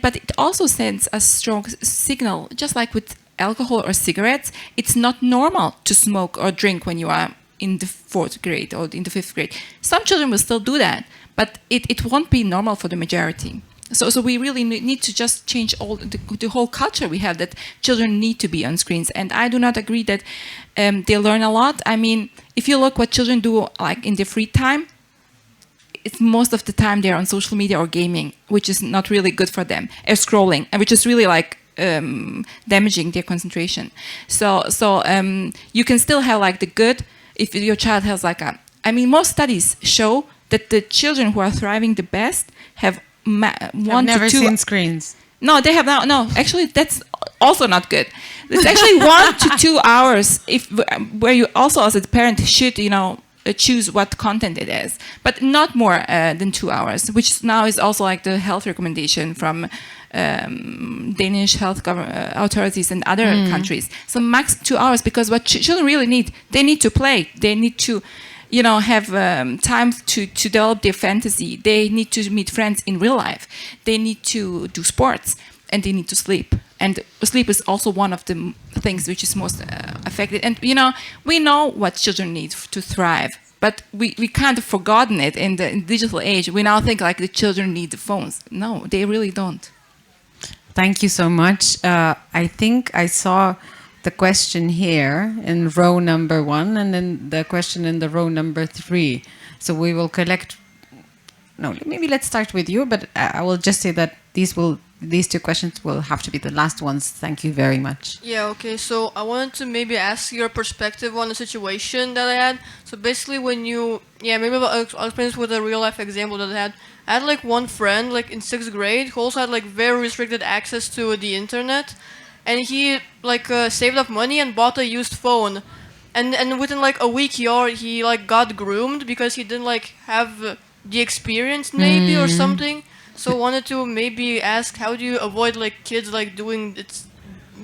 S4: but it also sends a strong signal, just like with alcohol or cigarettes. It's not normal to smoke or drink when you are in the 4th grade or in the 5th grade. Some children will still do that, but it won't be normal for the majority. So we really need to just change all the whole culture we have, that children need to be on screens. And I do not agree that they learn a lot. I mean, if you look what children do like in their free time, it's most of the time they're on social media or gaming, which is not really good for them, or scrolling, and which is really like damaging their concentration. So you can still have like the good, if your child has like most studies show that the children who are thriving the best have
S1: I've never seen screens.
S4: No, they have not. No, actually, that's also not good. It's actually 1 to 2 hours, where you also as a parent should, choose what content it is, but not more than 2 hours, which now is also like the health recommendation from Danish health authorities and other countries. So max 2 hours, because what children really need, they need to play, they need to have time to develop their fantasy. They need to meet friends in real life. They need to do sports, and they need to sleep. And sleep is also one of the things which is most affected. And we know what children need to thrive, but we kind of forgotten it in the digital age. We now think like the children need the phones. No, they really don't.
S1: Thank you so much. I think I saw the question here in row number 1, and then the question in the row number 3. So we will collect. No, maybe let's start with you, but I will just say that these 2 questions will have to be the last ones. Thank you very much.
S7: Yeah, okay. So I wanted to maybe ask your perspective on the situation that I had. So basically maybe I'll explain this with a real life example that I had. I had like one friend like in 6th grade who also had like very restricted access to the internet. And he saved up money and bought a used phone, and within like a week he like got groomed because he didn't like have the experience maybe or something. So I wanted to maybe ask, how do you avoid like kids like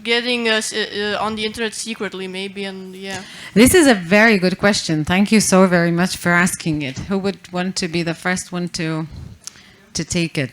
S7: getting on the internet secretly maybe? And yeah,
S1: this is a very good question. Thank you so very much for asking it. Who would want to be the first one to take it?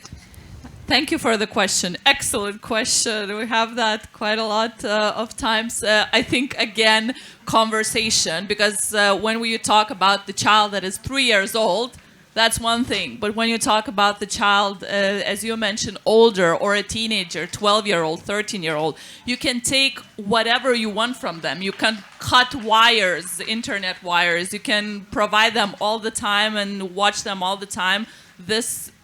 S3: Thank you for the question. Excellent question. We have that quite a lot of times. I think, again, conversation, because when we talk about the child that is 3 years old, that's one thing. But when you talk about the child, as you mentioned, older, or a teenager, 12-year-old, 13-year-old, you can take whatever you want from them. You can cut wires, internet wires. You can provide them all the time and watch them all the time.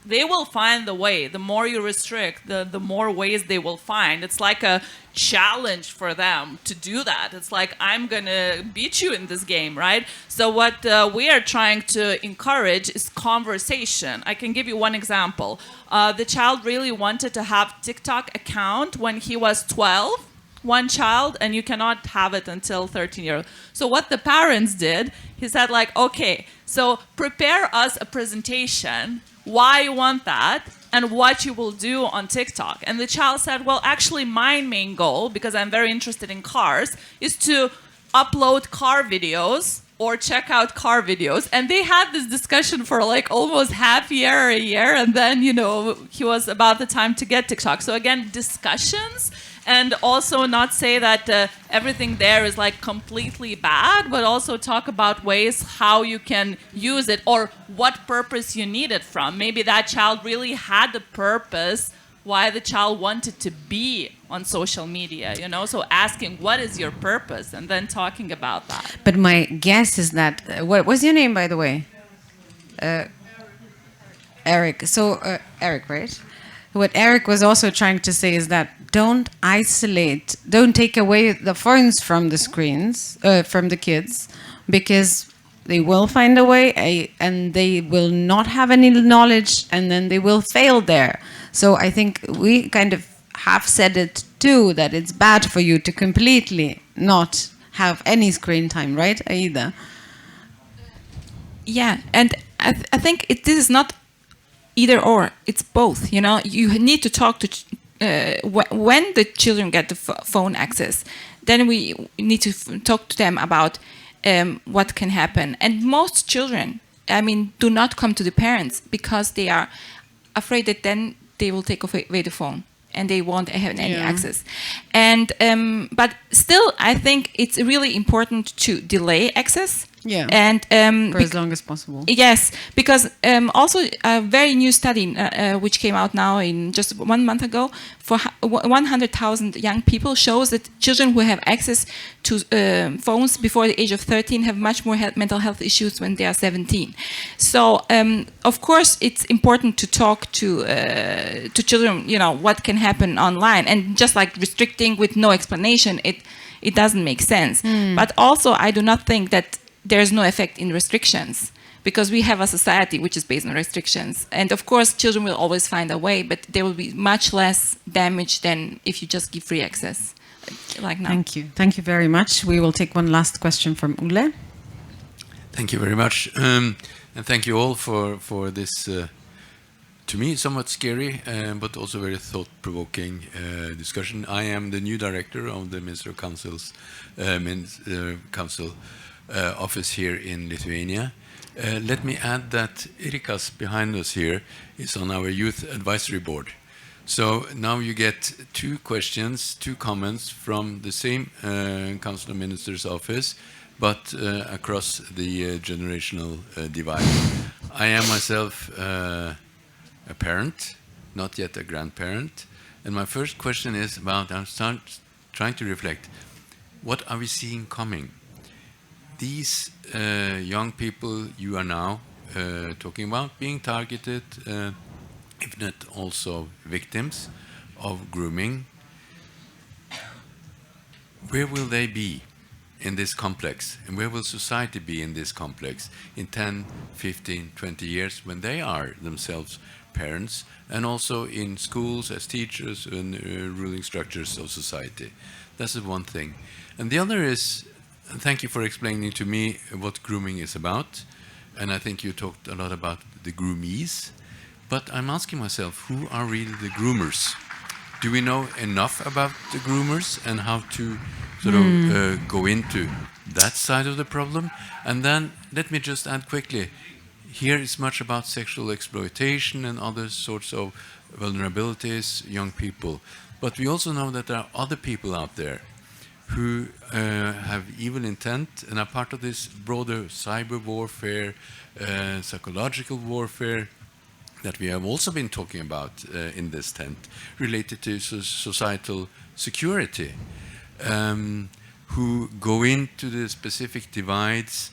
S3: They will find the way. The more you restrict, the more ways they will find. It's like a challenge for them to do that. It's like, I'm going to beat you in this game, right? So what we are trying to encourage is conversation. I can give you one example. The child really wanted to have TikTok account when he was 12, one child, and you cannot have it until 13 years old. So what the parents did, he said like, okay, so prepare us a presentation why you want that and what you will do on TikTok. And the child said, well, actually my main goal, because I'm very interested in cars, is to upload car videos or check out car videos. And they had this discussion for like almost a year, and then, he was about the time to get TikTok. So again, discussions. And also not say that everything there is like completely bad, but also talk about ways how you can use it or what purpose you need it from. Maybe that child really had a purpose why the child wanted to be on social media, So asking, what is your purpose? And then talking about that.
S1: But my guess is that, what was your name, by the way? Eric. So, Eric, right? What Eric was also trying to say is that don't take away the phones from the screens, from the kids, because they will find a way and they will not have any knowledge, and then they will fail there. So I think we kind of have said it too, that it's bad for you to completely not have any screen time, right, Aida?
S4: Yeah, and I think this is not either or. It's both. You know, you need to talk to when the children get the phone access. Then we need to talk to them about what can happen. And most children, I mean, do not come to the parents because they are afraid that then they will take away the phone and they won't have any access. And but still, I think it's really important to delay access.
S1: Yeah.
S4: And
S1: for as long as possible.
S4: Yes, because also a very new study which came out now in just 1 month ago for 100,000 young people shows that children who have access to phones before the age of 13 have much more mental health issues when they are 17. So of course it's important to talk to children, you know, what can happen online, and just like restricting with no explanation, it doesn't make sense. But also I do not think that there's no effect in restrictions, because we have a society which is based on restrictions. And of course, children will always find a way, but there will be much less damage than if you just give free access, like now.
S1: Thank you. Thank you very much. We will take one last question from Eglė.
S8: Thank you very much. And thank you all for this, to me, somewhat scary, but also very thought-provoking discussion. I am the new director of the Minister of Council's Council office here in Lithuania. Let me add that Erikas behind us here is on our Youth Advisory Board. So now you get 2 questions, 2 comments from the same Council of Ministers office, but across the generational divide. I am myself a parent, not yet a grandparent, and my first question is about, I'm trying to reflect, what are we seeing coming? These young people you are now talking about being targeted, if not also victims of grooming, where will they be in this complex? And where will society be in this complex in 10, 15, 20 years when they are themselves parents, and also in schools as teachers and ruling structures of society? That's the one thing. And the other is, thank you for explaining to me what grooming is about. And I think you talked a lot about the groomees. But I'm asking myself, who are really the groomers? Do we know enough about the groomers and how to sort of go into that side of the problem? And then let me just add quickly, here it's much about sexual exploitation and other sorts of vulnerabilities, young people. But we also know that there are other people out there who have evil intent and are part of this broader cyber warfare, psychological warfare that we have also been talking about in this tent, related to societal security, who go into the specific divides,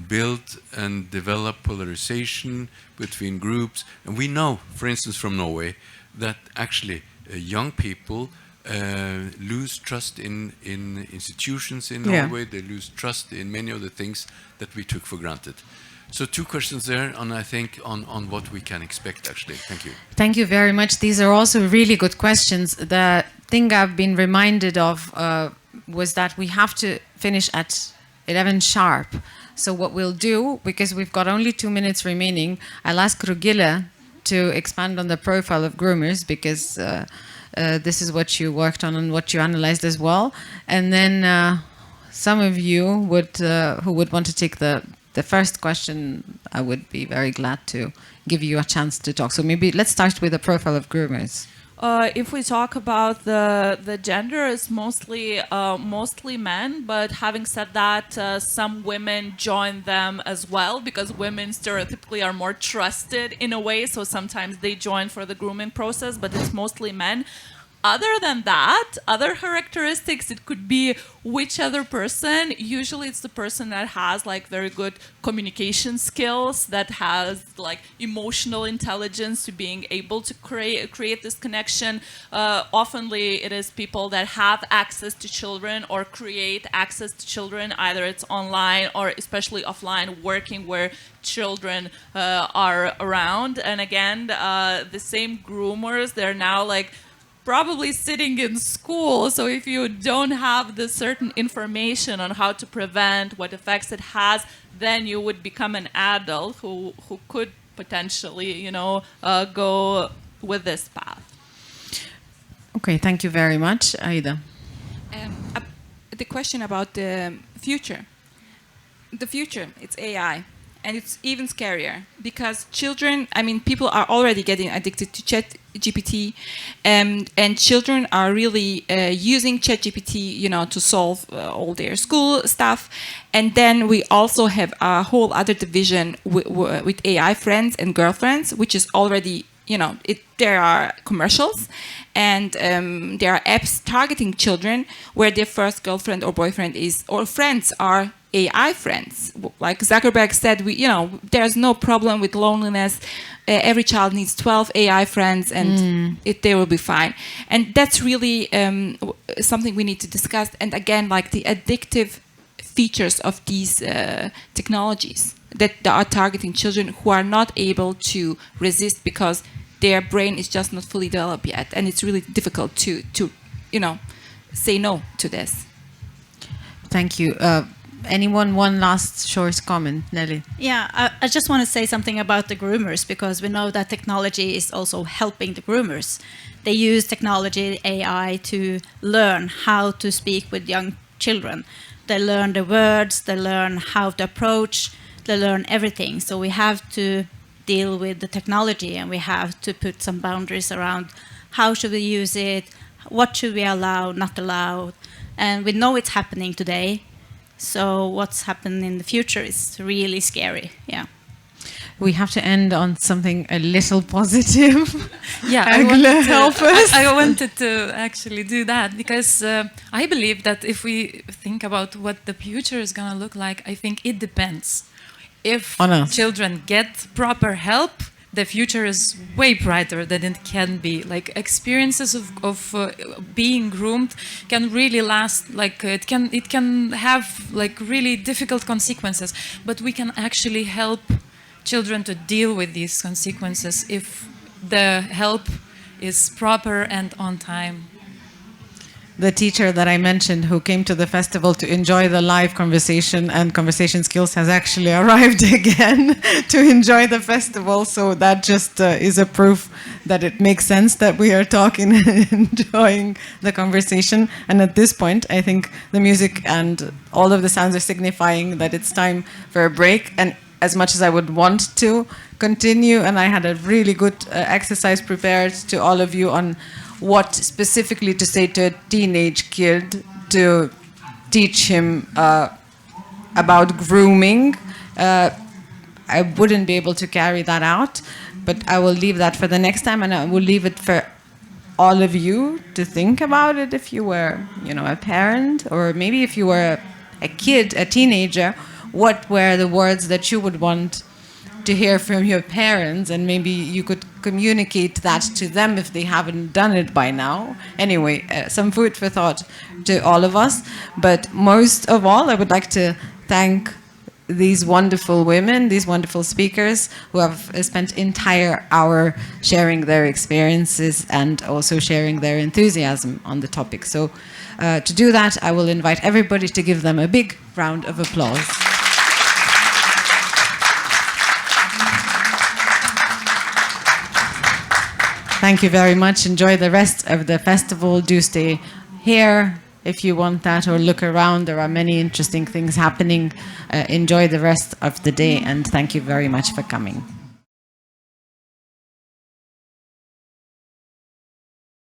S8: build and develop polarization between groups. And we know, for instance, from Norway, that actually young people lose trust in institutions in Norway. They lose trust in many of the things that we took for granted. So 2 questions there, and I think on what we can expect, actually. Thank you.
S1: Thank you very much. These are also really good questions. The thing I've been reminded of was that we have to finish at 11 sharp. So what we'll do, because we've got only 2 minutes remaining, I'll ask Rugilė to expand on the profile of groomers, because this is what you worked on and what you analyzed as well. And then some of you who would want to take the first question, I would be very glad to give you a chance to talk. So maybe let's start with the profile of groomers.
S3: If we talk about the gender, it's mostly men, but having said that, some women join them as well, because women stereotypically are more trusted in a way, so sometimes they join for the grooming process, but it's mostly men. Other than that, other characteristics, it could be which other person. Usually it's the person that has like very good communication skills, that has like emotional intelligence to being able to create this connection. Oftenly it is people that have access to children or create access to children, either it's online or especially offline, working where children are around. And again, the same groomers, they're now like probably sitting in school, so if you don't have the certain information on how to prevent, what effects it has, then you would become an adult who could potentially, go with this path.
S1: Okay, thank you very much, Aida.
S4: The question about the future. The future, it's AI. And it's even scarier because children, people are already getting addicted to ChatGPT, and children are really using ChatGPT, to solve all their school stuff. And then we also have a whole other division with AI friends and girlfriends, which is already, there are commercials and there are apps targeting children where their first girlfriend or boyfriend or friends are AI friends. Like Zuckerberg said, there's no problem with loneliness. Every child needs 12 AI friends and they will be fine. And that's really something we need to discuss. And again, like the addictive features of these technologies that are targeting children who are not able to resist because their brain is just not fully developed yet. And it's really difficult to say no to this.
S1: Thank you. Anyone, one last short comment, Nelly?
S2: Yeah, I just want to say something about the groomers, because we know that technology is also helping the groomers. They use technology, AI, to learn how to speak with young children. They learn the words, they learn how to approach, they learn everything. So we have to deal with the technology, and we have to put some boundaries around how should we use it, what should we allow, not allow. And we know it's happening today. So what's happening in the future is really scary. Yeah.
S1: We have to end on something a little positive.
S5: Yeah,
S1: Eglė, help us.
S5: I wanted to actually do that because I believe that if we think about what the future is going to look like, I think it depends. If children get proper help, the future is way brighter than it can be. Like experiences of being groomed can really last. Like it can have like really difficult consequences. But we can actually help children to deal with these consequences if the help is proper and on time.
S1: The teacher that I mentioned who came to the festival to enjoy the live conversation and conversation skills has actually arrived again to enjoy the festival. So that just is a proof that it makes sense that we are talking and enjoying the conversation. And at this point, I think the music and all of the sounds are signifying that it's time for a break. And as much as I would want to continue, and I had a really good exercise prepared to all of you on what specifically to say to a teenage kid to teach him about grooming. I wouldn't be able to carry that out, but I will leave that for the next time, and I will leave it for all of you to think about it if you were, a parent, or maybe if you were a kid, a teenager, what were the words that you would want to hear from your parents, and maybe you could communicate that to them if they haven't done it by now. Anyway, some food for thought to all of us. But most of all, I would like to thank these wonderful women, these wonderful speakers who have spent entire hour sharing their experiences and also sharing their enthusiasm on the topic. So to do that, I will invite everybody to give them a big round of applause. Thank you very much. Enjoy the rest of the festival. Do stay here if you want that, or look around. There are many interesting things happening. Enjoy the rest of the day, and thank you very much for coming.